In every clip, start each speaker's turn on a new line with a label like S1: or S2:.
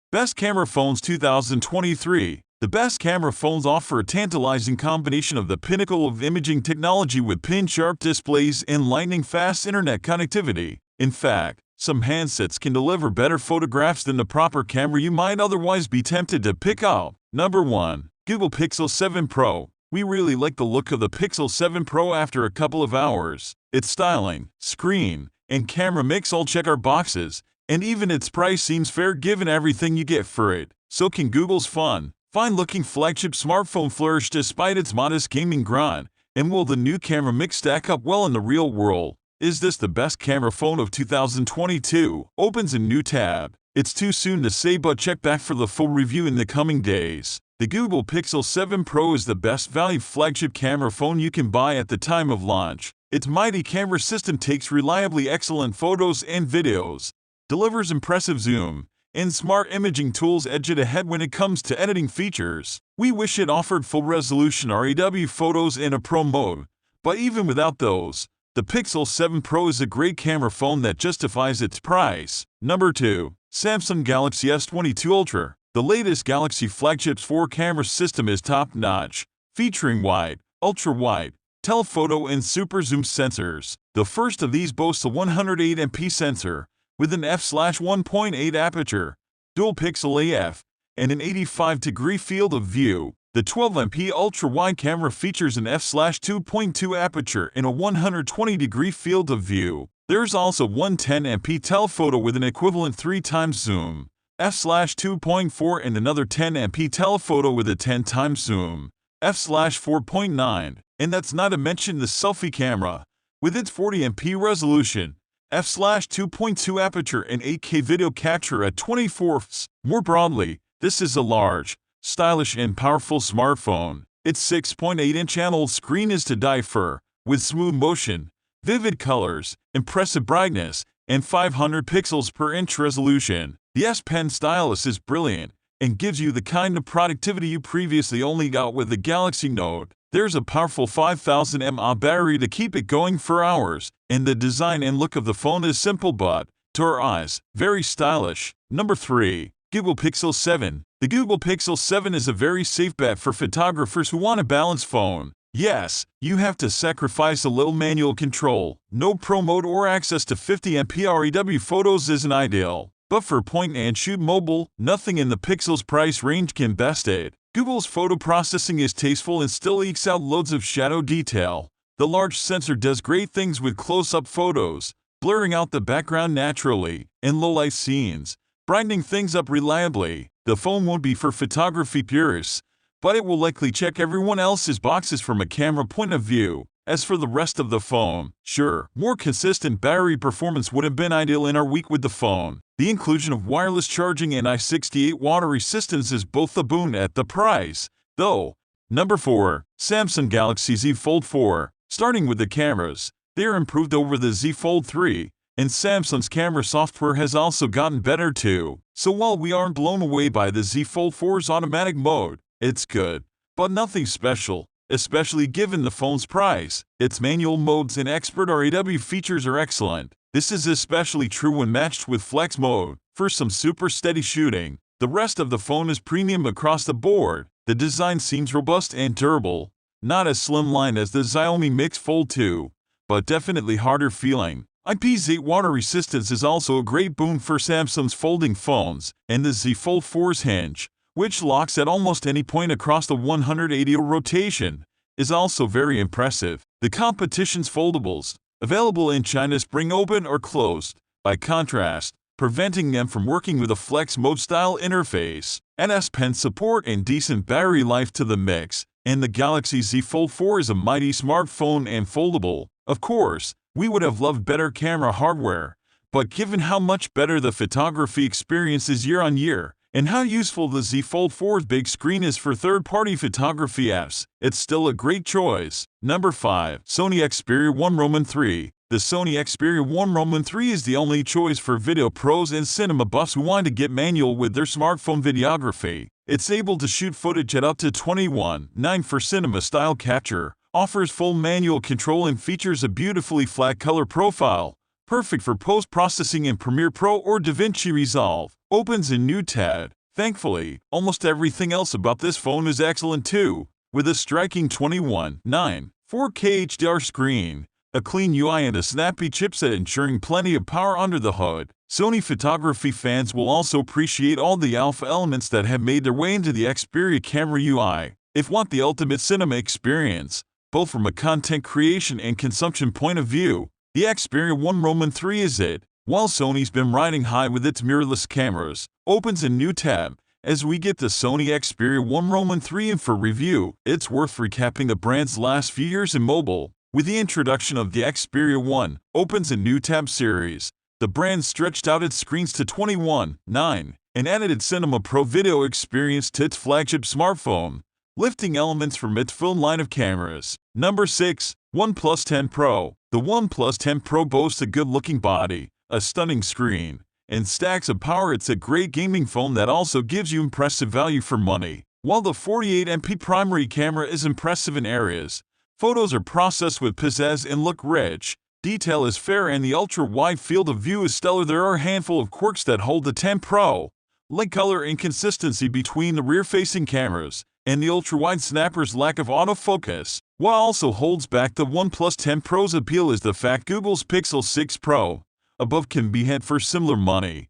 S1: Best Camera Phones 2023. The best camera phones offer a tantalizing combination of the pinnacle of imaging technology with pin-sharp displays and lightning-fast internet connectivity. In fact, some handsets can deliver better photographs than the proper camera you might otherwise be tempted to pick up. Number 1. Google Pixel 7 Pro. We really like the look of the Pixel 7 Pro after a couple of hours. Its styling, screen, and camera mix all check our boxes, and even its price seems fair given everything you get for it. So can Google's fine-looking flagship smartphone flourish despite its modest gaming grind? And will the new camera mix stack up well in the real world? Is this the best camera phone of 2022? Opens a new tab. It's too soon to say, but check back for the full review in the coming days. The Google Pixel 7 Pro is the best value flagship camera phone you can buy at the time of launch. Its mighty camera system takes reliably excellent photos and videos, delivers impressive zoom, and smart imaging tools edge it ahead when it comes to editing features. We wish it offered full-resolution RAW photos in a Pro mode, but even without those, the Pixel 7 Pro is a great camera phone that justifies its price. Number 2. Samsung Galaxy S22 Ultra. The latest Galaxy flagship's 4-camera system is top-notch, featuring wide, ultra-wide, telephoto and super zoom sensors. The first of these boasts a 108MP sensor, with an f/1.8 aperture, dual pixel AF, and an 85-degree field of view. The 12MP ultra-wide camera features an f/2.2 aperture and a 120-degree field of view. There's also one 10MP telephoto with an equivalent 3x zoom, f/2.4, and another 10MP telephoto with a 10x zoom, f/4.9. And that's not to mention the selfie camera, with its 40MP resolution, f/2.2 aperture, and 8K video capture at 24 fps. More broadly, this is a large, stylish, and powerful smartphone. Its 6.8-inch AMOLED screen is to die for, with smooth motion, vivid colors, impressive brightness, and 500 pixels per inch resolution. The S Pen stylus is brilliant and gives you the kind of productivity you previously only got with the Galaxy Note. There's a powerful 5000 mAh battery to keep it going for hours, and the design and look of the phone is simple but, to our eyes, very stylish. Number 3. Google Pixel 7. The Google Pixel 7 is a very safe bet for photographers who want a balanced phone. Yes, you have to sacrifice a little manual control. No Pro mode or access to 50MP RAW photos isn't ideal. But for point-and-shoot mobile, nothing in the Pixel's price range can best it. Google's photo processing is tasteful and still ekes out loads of shadow detail. The large sensor does great things with close-up photos, blurring out the background naturally, and low-light scenes, brightening things up reliably. The phone won't be for photography purists, but it will likely check everyone else's boxes from a camera point of view. As for the rest of the phone, sure, more consistent battery performance would have been ideal in our week with the phone. The inclusion of wireless charging and I68 water resistance is both a boon at the price, though. Number 4. Samsung Galaxy Z Fold 4. Starting with the cameras, they are improved over the Z Fold 3, and Samsung's camera software has also gotten better too. So while we aren't blown away by the Z Fold 4's automatic mode, it's good, but nothing special. Especially given the phone's price. Its manual modes and expert RAW features are excellent. This is especially true when matched with Flex mode, for some super steady shooting. The rest of the phone is premium across the board. The design seems robust and durable, not as slimline as the Xiaomi Mix Fold 2, but definitely harder feeling. IPX8 water resistance is also a great boon for Samsung's folding phones, and the Z Fold 4's hinge, which locks at almost any point across the 180° rotation, is also very impressive. The competition's foldables, available in China, spring open or closed, by contrast, preventing them from working with a Flex mode style interface. And S Pen support and decent battery life to the mix, and the Galaxy Z Fold 4 is a mighty smartphone and foldable. Of course, we would have loved better camera hardware, but given how much better the photography experience is year on year, and how useful the Z Fold 4's big screen is for third-party photography apps, it's still a great choice. Number 5. Sony Xperia 1 Roman 3. The Sony Xperia 1 Roman 3 is the only choice for video pros and cinema buffs who want to get manual with their smartphone videography. It's able to shoot footage at up to 21:9 for cinema-style capture, offers full manual control, and features a beautifully flat color profile, perfect for post-processing in Premiere Pro or DaVinci Resolve. Opens a new tab. Thankfully, almost everything else about this phone is excellent too, with a striking 21:9 4K HDR screen, a clean UI and a snappy chipset ensuring plenty of power under the hood. Sony photography fans will also appreciate all the alpha elements that have made their way into the Xperia camera UI. If want the ultimate cinema experience, both from a content creation and consumption point of view, the Xperia 1 Roman 3 is it. While Sony's been riding high with its mirrorless cameras, opens a new tab. As we get the Sony Xperia 1 Roman 3 in for review, it's worth recapping the brand's last few years in mobile. With the introduction of the Xperia 1, opens a new tab series. The brand stretched out its screens to 21:9 and added its Cinema Pro video experience to its flagship smartphone, lifting elements from its full line of cameras. Number 6. OnePlus 10 Pro. The OnePlus 10 Pro boasts a good-looking body, a stunning screen, and stacks of power. It's a great gaming phone that also gives you impressive value for money. While the 48MP primary camera is impressive in areas, photos are processed with pizzazz and look rich. Detail is fair and the ultra-wide field of view is stellar. There are a handful of quirks that hold the 10 Pro, like color inconsistency between the rear-facing cameras, and the ultra-wide snapper's lack of autofocus. What also holds back the OnePlus 10 Pro's appeal is the fact Google's Pixel 6 Pro above can be had for similar money,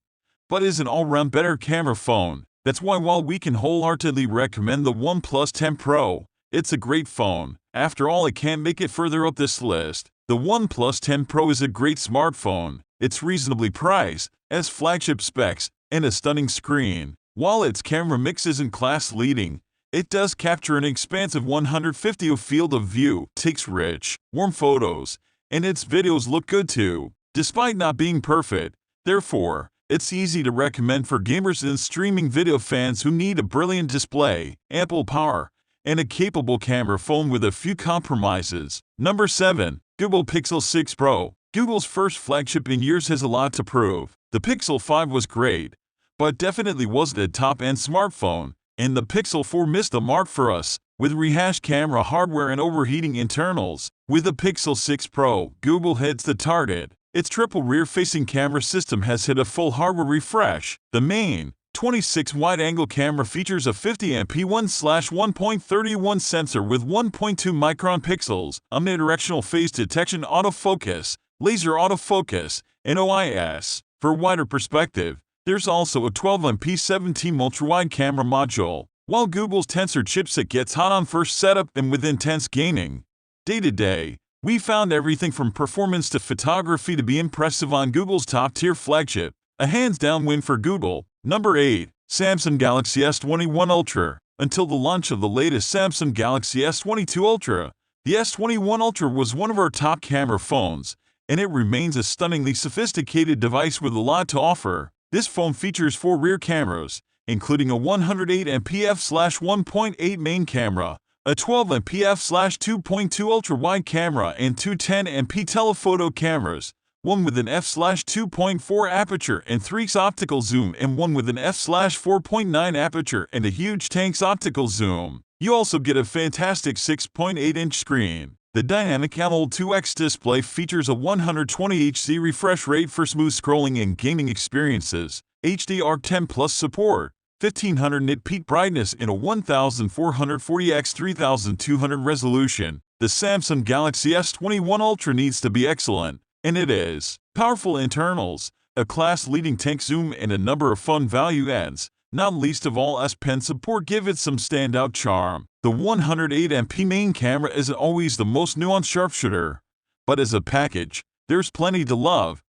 S1: but is an all-round better camera phone. That's why while we can wholeheartedly recommend the OnePlus 10 Pro, it's a great phone. After all, it can't make it further up this list. The OnePlus 10 Pro is a great smartphone. It's reasonably priced, has flagship specs, and a stunning screen. While its camera mix isn't class-leading, it does capture an expansive 150 field of view, takes rich, warm photos, and its videos look good too, despite not being perfect. Therefore, it's easy to recommend for gamers and streaming video fans who need a brilliant display, ample power, and a capable camera phone with a few compromises. Number 7. Google Pixel 6 Pro. Google's first flagship in years has a lot to prove. The Pixel 5 was great, but definitely wasn't a top-end smartphone, and the Pixel 4 missed the mark for us, with rehashed camera hardware and overheating internals. With the Pixel 6 Pro, Google hits the target. Its triple rear-facing camera system has hit a full hardware refresh. The main 26 wide-angle camera features a 50MP 1/1.31 sensor with 1.2 micron pixels, omnidirectional phase detection autofocus, laser autofocus, and OIS. For wider perspective, there's also a 12MP 17 ultra-wide camera module. While Google's Tensor chipset gets hot on first setup and with intense gaming, day-to-day, we found everything from performance to photography to be impressive on Google's top-tier flagship. A hands-down win for Google. Number 8. Samsung Galaxy S21 Ultra. Until the launch of the latest Samsung Galaxy S22 Ultra, the S21 Ultra was one of our top camera phones, and it remains a stunningly sophisticated device with a lot to offer. This phone features 4 rear cameras, including a 108MP f/1.8 main camera, a 12MP f/2.2 ultra-wide camera, and 2 10MP telephoto cameras, one with an f/2.4 aperture and 3x optical zoom and one with an f/4.9 aperture and a huge tanks optical zoom. You also get a fantastic 6.8-inch screen. The dynamic AMOLED 2X display features a 120Hz refresh rate for smooth scrolling and gaming experiences, HDR10 Plus support, 1500 nit peak brightness in a 1440x3200 resolution. The Samsung Galaxy S21 Ultra needs to be excellent, and it is. Powerful internals, a class-leading tank zoom, and a number of fun value adds, not least of all S Pen support, give it some standout charm. The 108MP main camera isn't always the most nuanced sharpshooter, but as a package, there's plenty to love.